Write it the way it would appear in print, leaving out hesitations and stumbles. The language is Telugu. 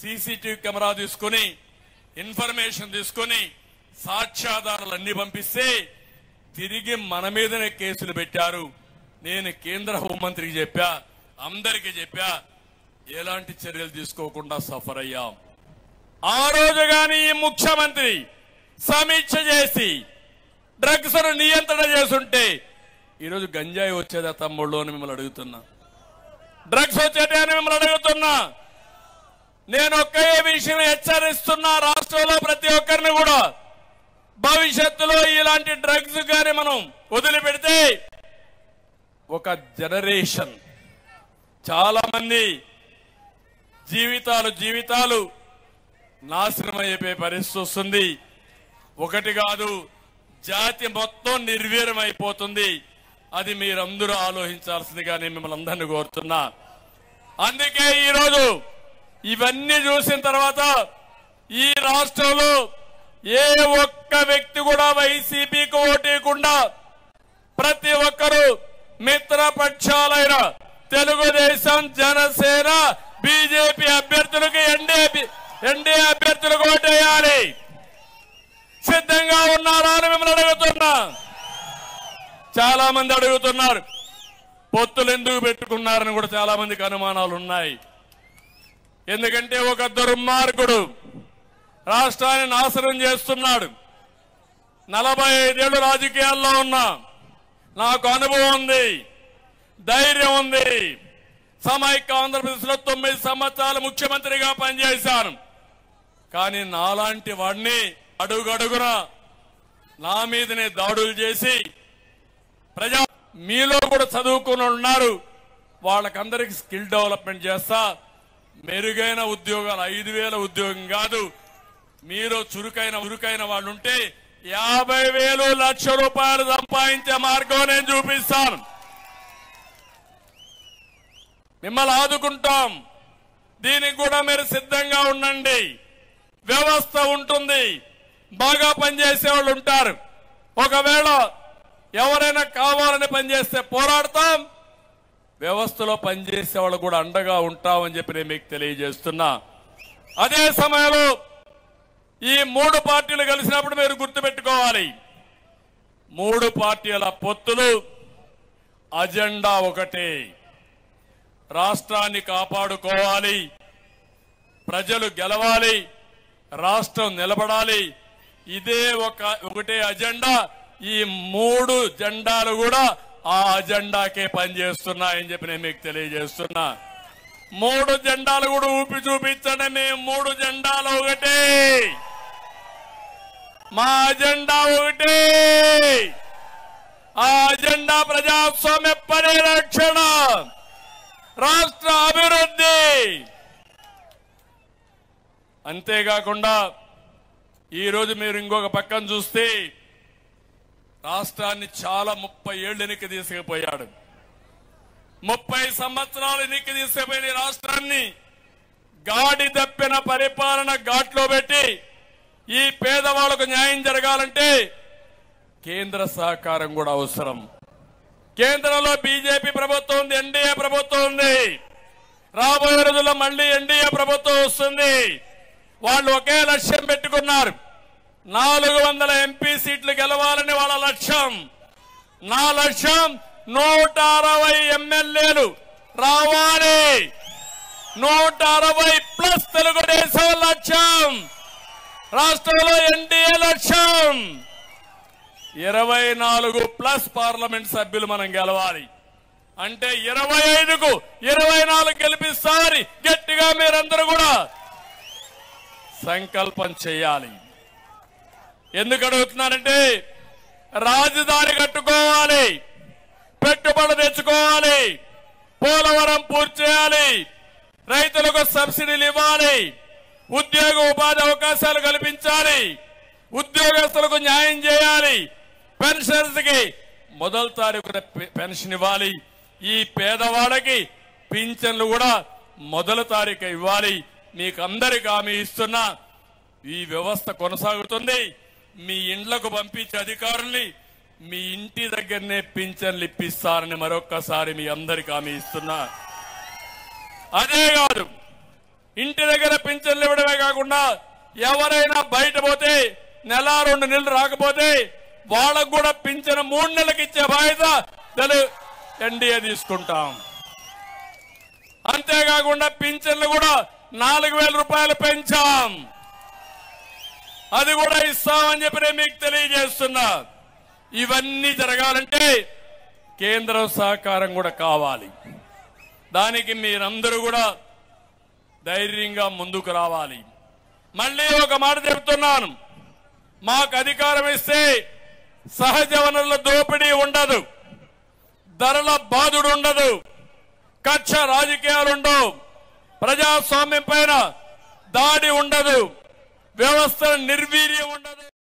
సీసీటీవీ కెమెరా తీసుకుని ఇన్ఫర్మేషన్ తీసుకుని సాక్ష్యాధారాలన్నీ పంపిస్తే తిరిగి మన మీదనే కేసులు పెట్టారు. నేను కేంద్ర హోంమంత్రికి చెప్పా, అందరికీ చెప్పా, ఎలాంటి చర్యలు తీసుకోకుండా సఫర్ అయ్యాం. ఆ రోజు గాని ఈ ముఖ్యమంత్రి సమీక్ష చేసి డ్రగ్స్ ను నియంత్రణ చేసుంటే ఈరోజు గంజాయి వచ్చేదా తమ్ముళ్ళు అని మిమ్మల్ని అడుగుతున్నా, డ్రగ్స్ వచ్చేదే అని మిమ్మల్ని అడుగుతున్నా. నేను ఒకే విషయం హెచ్చరిస్తున్నా, రాష్ట్రంలో ప్రతి ఒక్కరిని కూడా, భవిష్యత్తులో ఇలాంటి డ్రగ్స్ కానీ మనం వదిలిపెడితే ఒక జనరేషన్, చాలా మంది జీవితాలు నాశనం అయిపోయే పరిస్థితి వస్తుంది. ఒకటి కాదు, జాతి మొత్తం నిర్వీర్యం అయిపోతుంది. అది మీరందరూ ఆలోచించాల్సిందిగా నేను మిమ్మల్ని అందరినీ కోరుతున్నా. అందుకే ఈరోజు ఇవన్నీ చూసిన తర్వాత ఈ రాష్ట్రంలో ఏ ఒక్క వ్యక్తి కూడా వైసీపీకి ఓటేయకుండా ప్రతి ఒక్కరూ మిత్రపక్షాలైన తెలుగుదేశం, జనసేన, బీజేపీ అభ్యర్థులకు ఎన్డీఏ అభ్యర్థులకు ఓటేయాలి. సిద్ధంగా ఉన్నారా అని మిమ్మల్ని అడుగుతున్నా. చాలా మంది అడుగుతున్నారు పొత్తులు ఎందుకు పెట్టుకున్నారని కూడా చాలా మందికి అనుమానాలు ఉన్నాయి. ఎందుకంటే ఒక దుర్మార్గుడు రాష్ట్రాన్ని నాశనం చేస్తున్నాడు. 45 ఏళ్ళు రాజకీయాల్లో ఉన్నా, నాకు అనుభవం ఉంది, ధైర్యం ఉంది. సమైక్య ఆంధ్రప్రదేశ్లో 9 సంవత్సరాలు ముఖ్యమంత్రిగా పనిచేశాను. కానీ నాలాంటి వాడిని అడుగడుగున నా మీదనే దాడులు చేసి మీలో కూడా చదువుకుని ఉన్నారు, వాళ్ళకందరికి స్కిల్ డెవలప్మెంట్ చేస్తా, మెరుగైన ఉద్యోగాలు 5,000 ఉద్యోగం కాదు, మీరు చురుకైన వాళ్ళు ఉంటే 50,000 లక్ష రూపాయలు సంపాదించే మార్గం నేను చూపిస్తాను. మిమ్మల్ని ఆదుకుంటాం. దీనికి కూడా మీరు సిద్ధంగా ఉండండి. వ్యవస్థ ఉంటుంది, బాగా పనిచేసే వాళ్ళు ఉంటారు. ఒకవేళ ఎవరైనా కావాలని పనిచేస్తే పోరాడతాం, వ్యవస్థలో పనిచేసే వాళ్ళు కూడా అండగా ఉంటామని చెప్పి నేను మీకు తెలియజేస్తున్నా. అదే సమయంలో ఈ 3 పార్టీలు కలిసినప్పుడు మీరు గుర్తుపెట్టుకోవాలి, 3 పార్టీల పొత్తులు అజెండా ఒకటే, రాష్ట్రాన్ని కాపాడుకోవాలి, ప్రజలు గెలవాలి, రాష్ట్రం నిలబడాలి. ఇదే ఒకటే అజెండా. ఈ 3 జెండాలు కూడా ఆ అజెండాకే పనిచేస్తున్నాయని చెప్పి నేను మీకు తెలియజేస్తున్నా. 3 జెండాలు కూడా ఊపి చూపించండి. మేము 3 జెండాలు ఒకటే, మా అజెండా ఒకటే. ఆ అజెండా ప్రజాస్వామ్య పరిరక్షణ, రాష్ట్ర అభివృద్ధి. అంతేకాకుండా ఈరోజు మీరు ఇంకొక పక్కన చూస్తే రాష్ట్రాన్ని చాలా 30 ఏళ్లు వెనక్కి తీసుకుపోయాడు. 30 సంవత్సరాలు వెనక్కి తీసుకుపోయిన రాష్ట్రాన్ని గాడి తప్పిన పరిపాలన ఘాట్లో పెట్టి ఈ పేదవాళ్లకు న్యాయం జరగాలంటే కేంద్ర సహకారం కూడా అవసరం. కేంద్రంలో బీజేపీ ప్రభుత్వం ఉంది, ఎన్డీఏ ప్రభుత్వం ఉంది. రాబోయే రోజుల్లో మళ్లీ ఎన్డీఏ ప్రభుత్వం వస్తుంది. వాళ్ళు ఒకే లక్ష్యం పెట్టుకున్నారు, 400 ఎంపీ సీట్లు గెలవాలని వాళ్ళ లక్ష్యం. నా లక్ష్యం 160 ఎమ్మెల్యేలు రావాలి, 160+ తెలుగుదేశం లక్ష్యం. రాష్ట్రంలో ఎన్డీఏ లక్ష్యం 24+ పార్లమెంట్ సభ్యులు మనం గెలవాలి. అంటే 25కు 24 గెలిపిస్తామని గట్టిగా మీరందరూ కూడా సంకల్పం చేయాలి. ఎందుకు అడుగుతున్నానంటే రాజధాని కట్టుకోవాలి, పెట్టుబడులు తెచ్చుకోవాలి, పోలవరం పూర్తి చేయాలి, రైతులకు సబ్సిడీలు ఇవ్వాలి, ఉద్యోగ ఉపాధి అవకాశాలు కల్పించాలి, ఉద్యోగస్తులకు న్యాయం చేయాలి, పెన్షనర్స్ కి 1వ తారీఖున పెన్షన్ ఇవ్వాలి, ఈ పేదవాళ్ళకి పింఛన్లు కూడా 1వ తారీఖు ఇవ్వాలి. మీకు అందరికి హామీ ఇస్తున్నా. ఈ వ్యవస్థ కొనసాగుతుంది. మీ ఇండ్లకు పంపించే అధికారుల్ని మీ ఇంటి దగ్గరనే పింఛన్లు ఇప్పిస్తారని మరొక్కసారి మీ అందరికి హామీ ఇస్తున్నా. అదే కాదు, ఇంటి దగ్గర పింఛన్లు కాకుండా ఎవరైనా బయట పోతే నెల 2 నెలలు రాకపోతే వాళ్ళకు కూడా పింఛను 3 నెలలకు ఇచ్చే బాధ్యత ఎన్డీఏ తీసుకుంటాం. అంతేకాకుండా పింఛన్లు కూడా 4,000 రూపాయలు పెంచాం. అది కూడా ఇస్తామని చెప్పి నేను మీకు తెలియజేస్తున్నా. ఇవన్నీ జరగాలంటే కేంద్రం సహకారం కూడా కావాలి. దానికి మీరందరూ కూడా ధైర్యంగా ముందుకు రావాలి. మళ్ళీ ఒక మాట చెప్తున్నాను, మాకు అధికారం ఇస్తే సహజ వనరుల దోపిడీ ఉండదు, ధరల బాధుడు ఉండదు, కక్ష రాజకీయాలు ఉండవు, ప్రజాస్వామ్యం పైన దాడి ఉండదు, వ్యవస్థ నిర్వీర్యం ఉండదు.